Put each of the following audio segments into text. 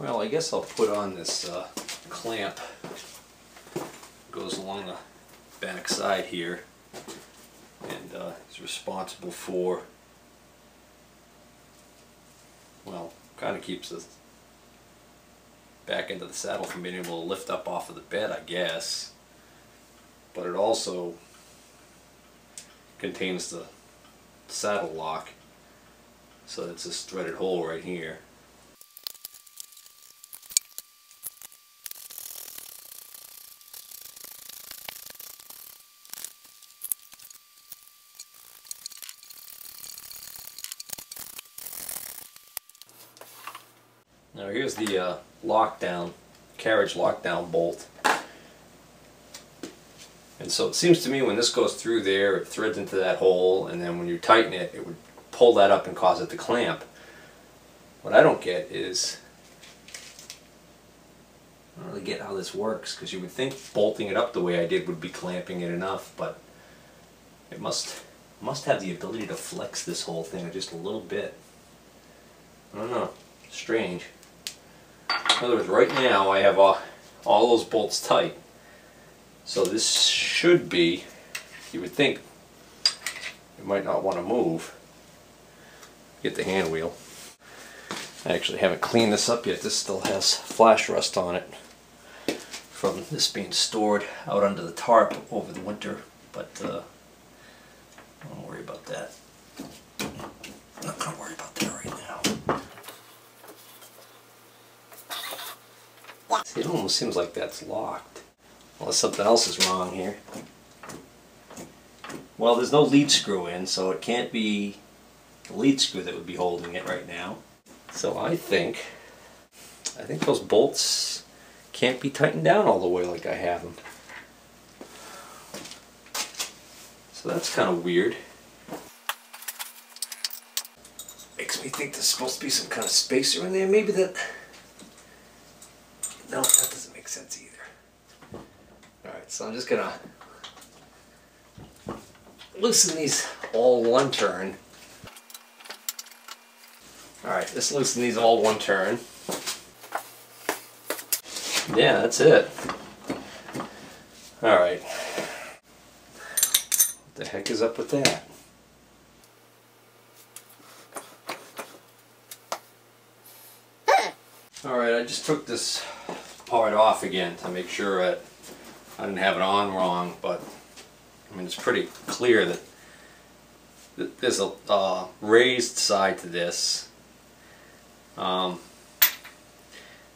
Well, I guess I'll put on this clamp. Goes along the back side here, and is responsible for, well, kind of keeps the back end of the saddle from being able to lift up off of the bed, I guess. But it also contains the saddle lock, so it's this threaded hole right here. Now here's the lockdown, carriage lockdown bolt. And so it seems to me when this goes through there, it threads into that hole, and then when you tighten it, it would pull that up and cause it to clamp. What I don't get is, I don't really get how this works, because you would think bolting it up the way I did would be clamping it enough, but it must have the ability to flex this whole thing just a little bit. I don't know, strange. In other words, right now I have all those bolts tight. So this should be, you would think, you might not want to move. Get the hand wheel. I actually haven't cleaned this up yet. This still has flash rust on it from this being stored out under the tarp over the winter, but don't worry about that. I'm not going to worry about that right now. See, it almost seems like that's locked. Unless something else is wrong here. Well, there's no lead screw in, so it can't be the lead screw that would be holding it right now. So I think those bolts can't be tightened down all the way like I have them. So that's kind of weird. Makes me think there's supposed to be some kind of spacer in there. Maybe that... No, that doesn't make sense either. Alright, so I'm just gonna loosen these all one turn. Alright, just loosen these all one turn. Yeah, that's it. Alright. What the heck is up with that? Alright, I just took this part off again to make sure that I didn't have it on wrong, but I mean it's pretty clear that there's a raised side to this. The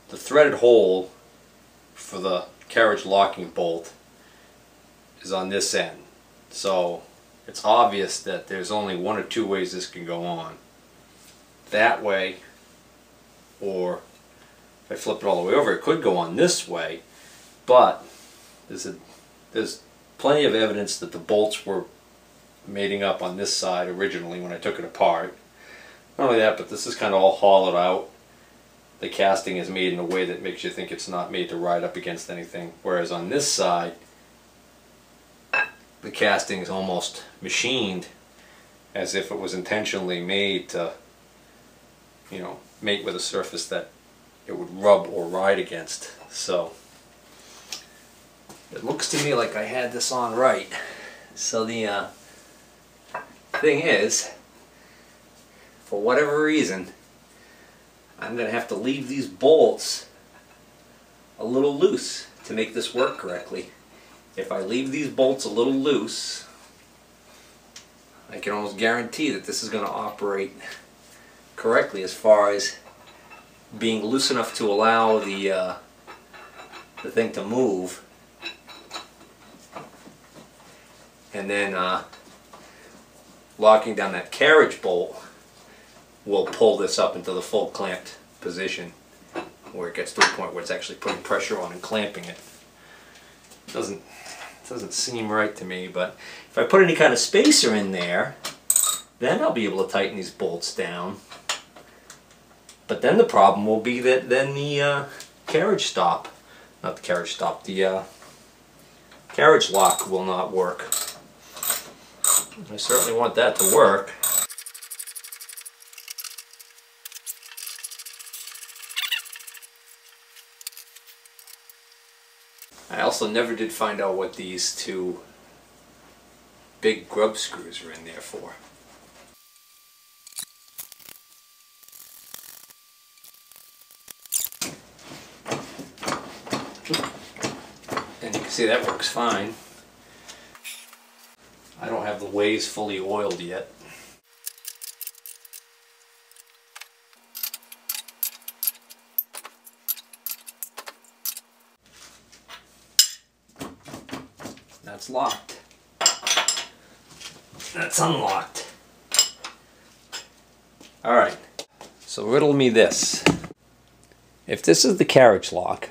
threaded hole for the carriage locking bolt is on this end, so it's obvious that there's only one or two ways this can go on. That way, or if I flip it all the way over, it could go on this way, but there's plenty of evidence that the bolts were mating up on this side originally when I took it apart. Not only that, but this is kind of all hollowed out. The casting is made in a way that makes you think it's not made to ride up against anything, whereas on this side, the casting is almost machined as if it was intentionally made to, you know, mate with a surface that it would rub or ride against. So it looks to me like I had this on right. So the thing is, for whatever reason, I'm going to have to leave these bolts a little loose to make this work correctly. If I leave these bolts a little loose, I can almost guarantee that this is going to operate correctly as far as being loose enough to allow the thing to move, and then locking down that carriage bolt will pull this up into the full clamped position where it gets to a point where it's actually putting pressure on and clamping it. Doesn't seem right to me, but if I put any kind of spacer in there, then I'll be able to tighten these bolts down. But then the problem will be that then the carriage lock will not work. I certainly want that to work. I also never did find out what these two big grub screws are in there for. And you can see that works fine. I don't have the ways fully oiled yet. That's locked. That's unlocked. Alright, so riddle me this. If this is the carriage lock,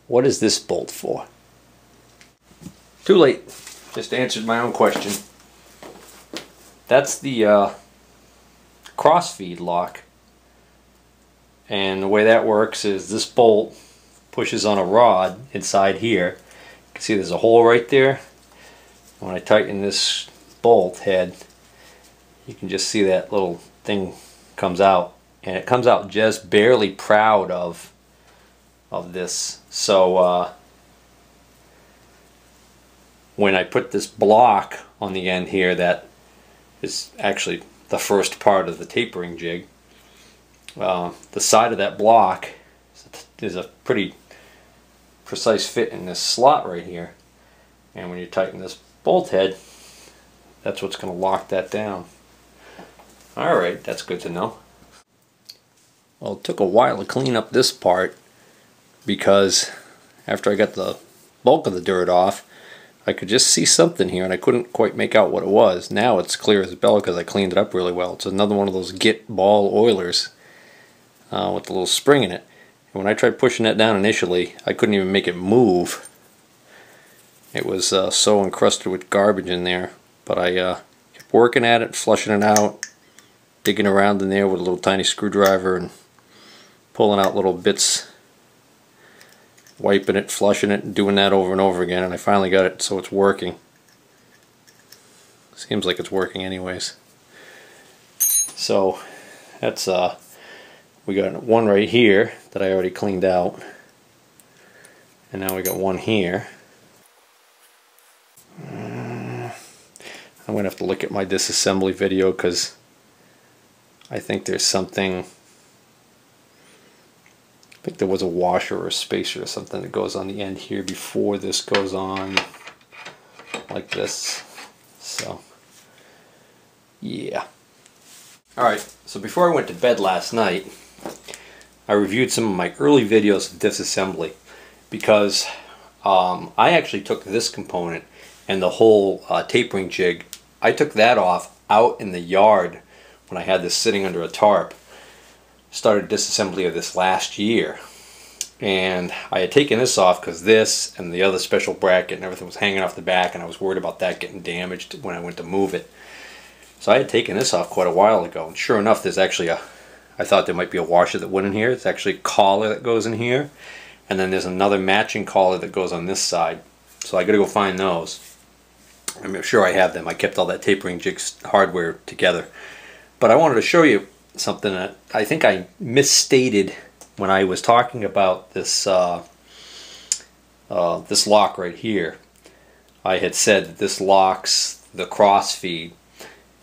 what is this bolt for? Too late. Just answered my own question. That's the crossfeed lock. And the way that works is this bolt pushes on a rod inside here. You can see there's a hole right there. When I tighten this bolt head, you can just see that little thing comes out, and it comes out just barely proud of this. So when I put this block on the end here, that is actually the first part of the tapering jig. The side of that block is a pretty precise fit in this slot right here, and when you tighten this bolt head, that's what's going to lock that down. Alright, that's good to know. Well, it took a while to clean up this part because after I got the bulk of the dirt off, I could just see something here and I couldn't quite make out what it was. Now it's clear as a bell because I cleaned it up really well. It's another one of those Git ball oilers with the little spring in it. And when I tried pushing that down initially, I couldn't even make it move. It was so encrusted with garbage in there, but I kept working at it, flushing it out, digging around in there with a little tiny screwdriver and pulling out little bits, wiping it, flushing it, and doing that over and over again, and I finally got it so it's working. Seems like it's working anyways. So that's we got one right here that I already cleaned out, and now we got one here. I'm going to have to look at my disassembly video because I think there's something, I think there was a washer or a spacer or something that goes on the end here before this goes on like this. So yeah. Alright, so before I went to bed last night, I reviewed some of my early videos of disassembly because I actually took this component and the whole tapering jig, I took that off out in the yard when I had this sitting under a tarp. Started disassembly of this last year, and I had taken this off because this and the other special bracket and everything was hanging off the back, and I was worried about that getting damaged when I went to move it. So I had taken this off quite a while ago, and sure enough, there's actually I thought there might be a washer that went in here. It's actually a collar that goes in here, and then there's another matching collar that goes on this side. So I gotta go find those. I'm sure I have them. I kept all that tapering jig hardware together. But I wanted to show you something that I think I misstated when I was talking about this this lock right here. I had said that this locks the cross feed,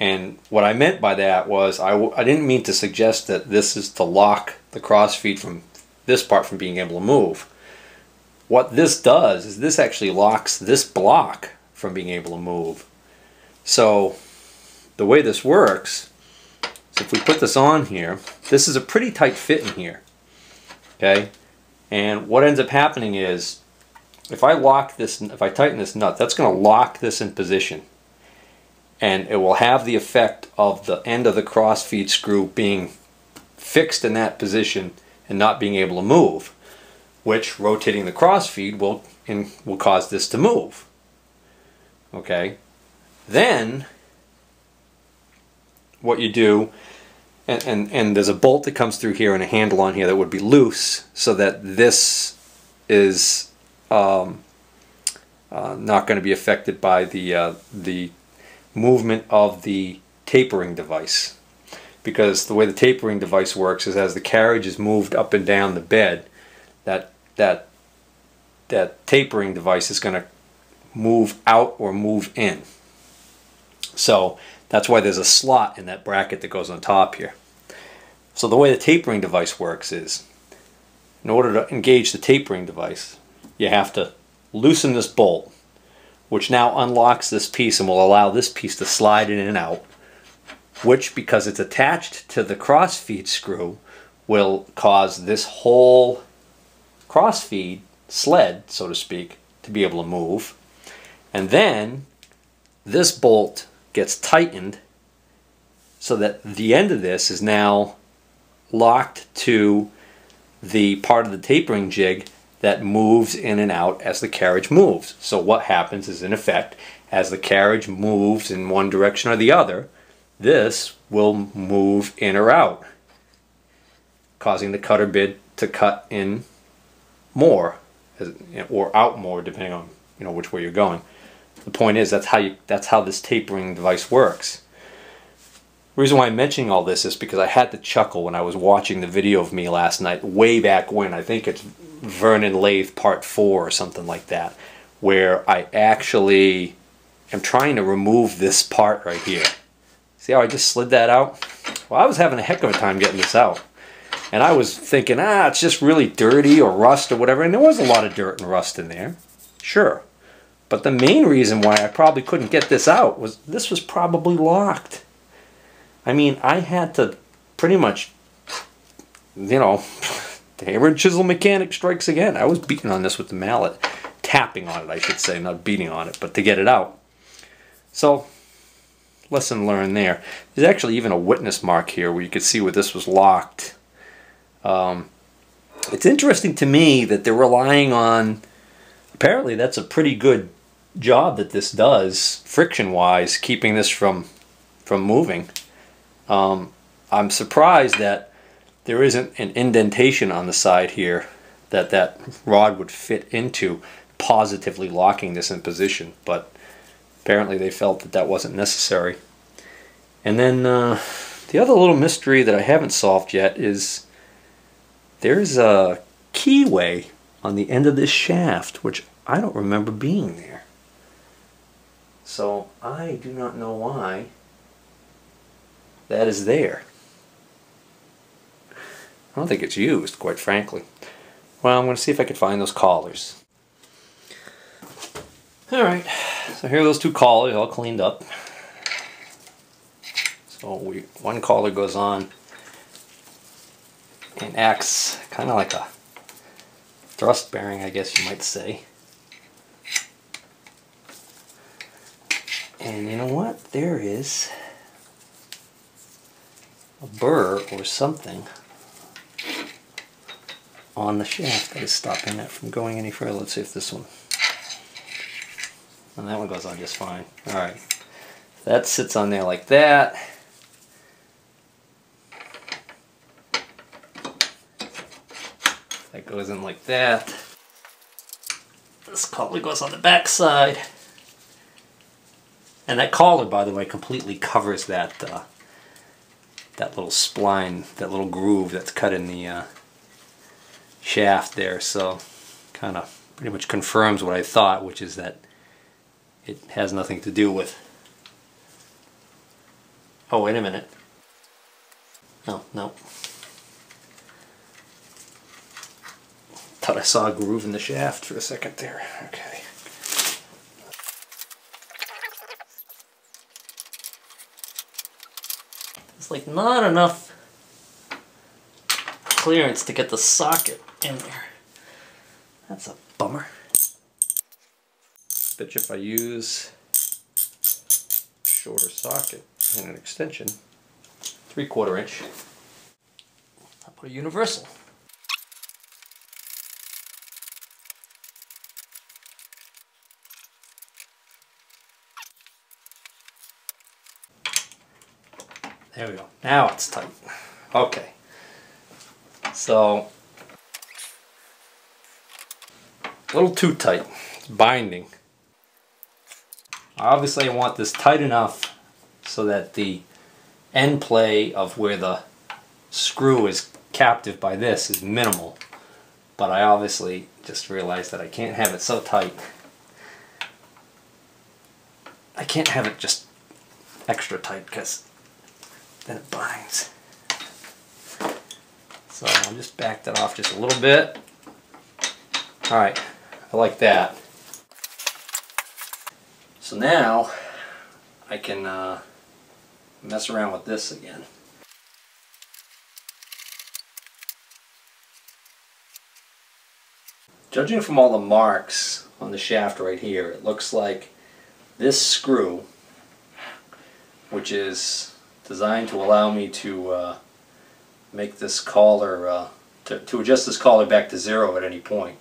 and what I meant by that was I didn't mean to suggest that this is to lock the cross feed from this part from being able to move. What this does is this actually locks this block from being able to move. So the way this works is if we put this on here, this is a pretty tight fit in here, okay? And what ends up happening is if I lock this, if I tighten this nut, that's going to lock this in position, and it will have the effect of the end of the cross feed screw being fixed in that position and not being able to move, which rotating the cross feed will cause this to move. Okay, then what you do, and there's a bolt that comes through here and a handle on here that would be loose, so that this is not going to be affected by the movement of the tapering device. Because the way the tapering device works is as the carriage is moved up and down the bed, that that tapering device is going to move out or move in. So that's why there's a slot in that bracket that goes on top here. So the way the tapering device works is, in order to engage the tapering device, you have to loosen this bolt, which now unlocks this piece and will allow this piece to slide in and out, which, because it's attached to the crossfeed screw, will cause this whole crossfeed sled, so to speak, to be able to move. And then this bolt gets tightened so that the end of this is now locked to the part of the tapering jig that moves in and out as the carriage moves. So what happens is, in effect, as the carriage moves in one direction or the other, this will move in or out, causing the cutter bit to cut in more or out more, depending on which way you're going. The point is, that's how this tapering device works. The reason why I'm mentioning all this is because I had to chuckle when I was watching the video of me last night, way back when. I think it's Vernon Lathe Part 4 or something like that, where I actually am trying to remove this part right here. See how I just slid that out? Well, I was having a heck of a time getting this out. And I was thinking, it's just really dirty or rust or whatever. And there was a lot of dirt and rust in there. Sure. But the main reason why I probably couldn't get this out was this was probably locked. I mean, I had to pretty much, the hammer and chisel mechanic strikes again. I was beating on this with the mallet. Tapping on it, I should say, not beating on it, but to get it out. So, lesson learned there. There's actually even a witness mark here where you can see where this was locked. It's interesting to me that they're relying on, apparently that's a pretty good job that this does, friction-wise, keeping this from moving. I'm surprised that there isn't an indentation on the side here that rod would fit into, positively locking this in position, but apparently they felt that wasn't necessary. And then the other little mystery that I haven't solved yet is there's a keyway on the end of this shaft, which I don't remember being there. So I do not know why that is there. I don't think it's used, quite frankly. Well, I'm going to see if I can find those collars. Alright, so here are those two collars all cleaned up. So one collar goes on and acts kind of like a thrust bearing, I guess you might say. And you know what? There is a burr or something on the shaft that is stopping that from going any further. Let's see if this one... And that one goes on just fine. Alright. That sits on there like that. That goes in like that. This collar goes on the back side. And that collar, by the way, completely covers that that little spline, that little groove that's cut in the shaft there. So kind of pretty much confirms what I thought, which is that it has nothing to do with... Oh, wait a minute. No. Thought I saw a groove in the shaft for a second there. Okay. It's like not enough clearance to get the socket in there. That's a bummer. Bet you if I use a shorter socket and an extension, 3/4 inch, I'll put a universal. There we go. Now it's tight. Okay. So, a little too tight. It's binding. Obviously I want this tight enough so that the end play of where the screw is captive by this is minimal. But I obviously just realized that I can't have it so tight. I can't have it just extra tight because then it binds. So I'll just back that off just a little bit. Alright, I like that. So now I can mess around with this again. Judging from all the marks on the shaft right here, it looks like this screw, which is designed to allow me to make this collar, to adjust this collar back to 0 at any point.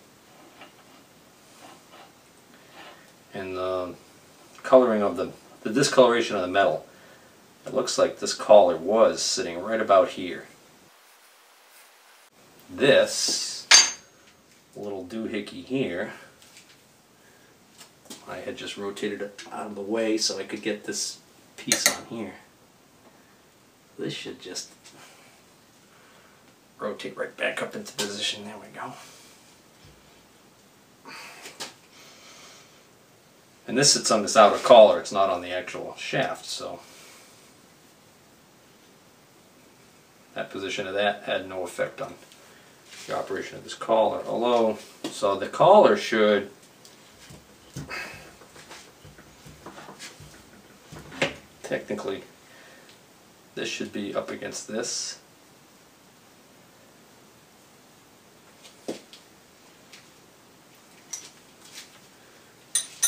And the coloring of the discoloration of the metal, it looks like this collar was sitting right about here. This little doohickey here, I had just rotated it out of the way so I could get this piece on here. This should just rotate right back up into position. There we go. And this sits on this outer collar, it's not on the actual shaft, so that position of that had no effect on the operation of this collar. Although, so the collar should technically, this should be up against this.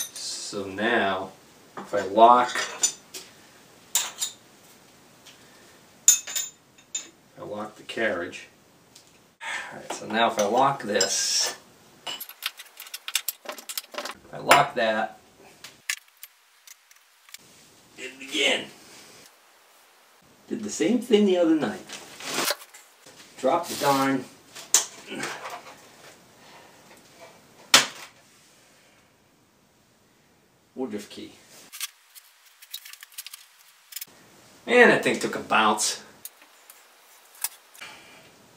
So now, if I lock the carriage. Alright, so now if I lock this, if I lock that, did it again. Did the same thing the other night. Dropped the darn woodruff key. And that thing took a bounce.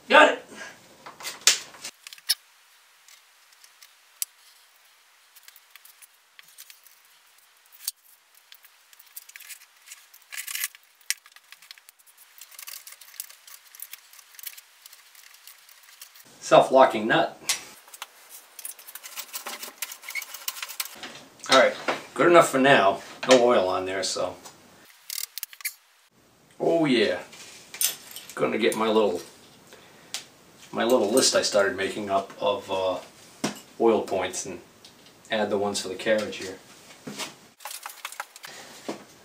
Got it! Self-locking nut. Alright, good enough for now. No oil on there, so. Oh yeah. Gonna get my little list I started making up of oil points and add the ones for the carriage here.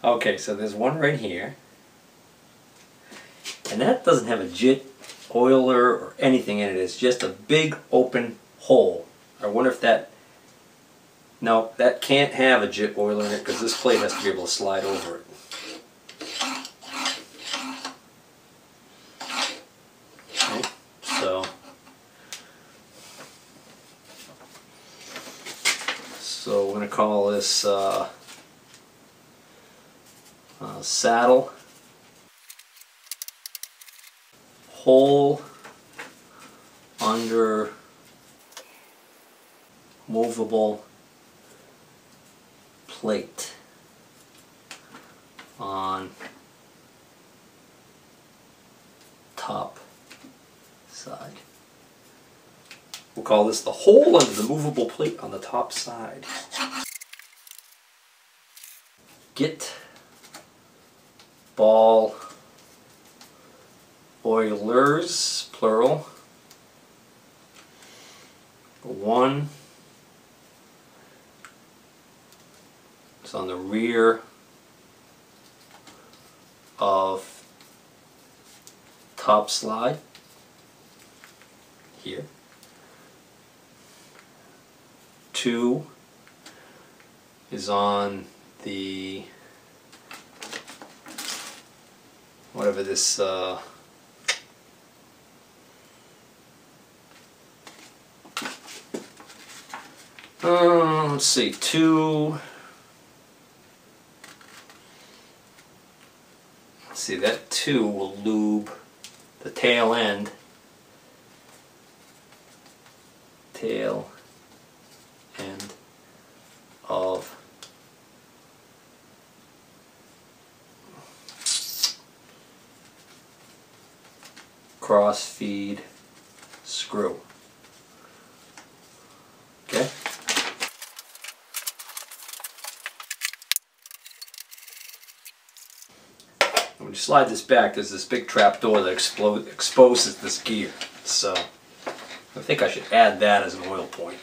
Okay, so there's one right here. And that doesn't have a jit, oiler, or anything in it. It's just a big open hole. I wonder if that... No, that can't have a jit oiler in it because this plate has to be able to slide over it. Okay, so we're going to call this saddle. Hole under movable plate on top side. We'll call this the hole under the movable plate on the top side. Get ball oilers, plural. One is on the rear of top slide here. Two is on the whatever this let's see, two. Let's see, that two will lube the tail end. Tail of cross feed screw. Okay? When you slide this back, there's this big trap door that exposes this gear. So I think I should add that as an oil point.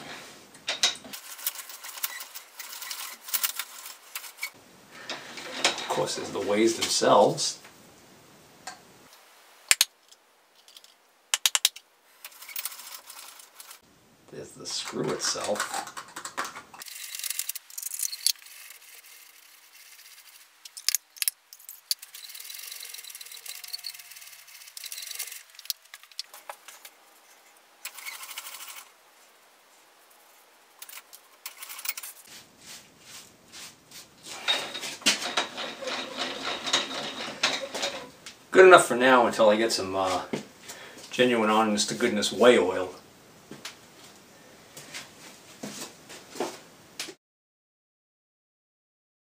Of course, there's the ways themselves. There's the screw itself. Good enough for now until I get some genuine honest to goodness whey oil.